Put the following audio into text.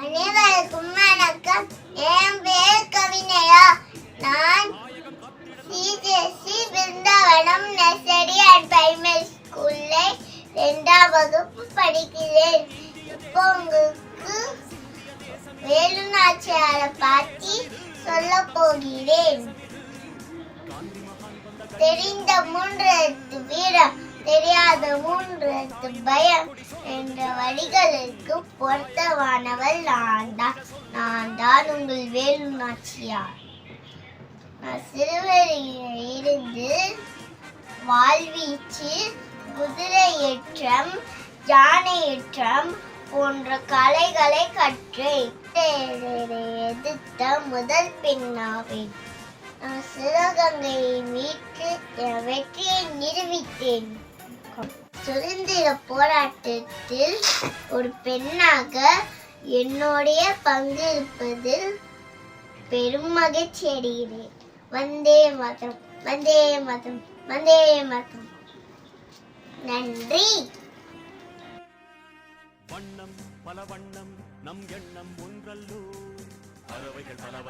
அனைவருக்கும் வணக்கம். என் பேர் கவினயா. நான் சிஜேசி பிருந்தாவனம் நர்சரி அண்ட் பிரைமரி ஸ்கூலில் 2ஆம் வகுப்பு படிக்கிறேன். இப்போ உங்களுக்கு வேலு நாச்சியாரை பற்றி சொல்ல போகிறேன். தெரிந்த 3 எழுத்து வீரம், தெரியாத 3 எழுத்து பயம் என்ற வரிகளுக்கு பொருத்தமானவள் நான் தான் உங்கள் வேலு நாச்சியார். நான் சிறுவரில் இருந்து வாழ்வீச்சு, குதிரை ஏற்றம், யானை ஏற்றம் போன்ற கலைகளை கற்றேன். எதிர்த்த முதல் பெண்ணாவேன். நான் சிவகங்கையை மீட்டு என் வெற்றியை நிரூபித்தேன். சுதந்திர போராட்டத்தில் ஒரு பெண்ணாக என்னுடைய பங்கு இருப்பதில் பெரும் மகிழ்ச்சி அடைகிறேன். வந்தே மாதரம், வந்தே மாதரம், வந்தே மாதரம். நன்றி. வண்ணம் பல வண்ணம் நம் எண்ணம் ஒன்றல்லோ. பறவைகள் பல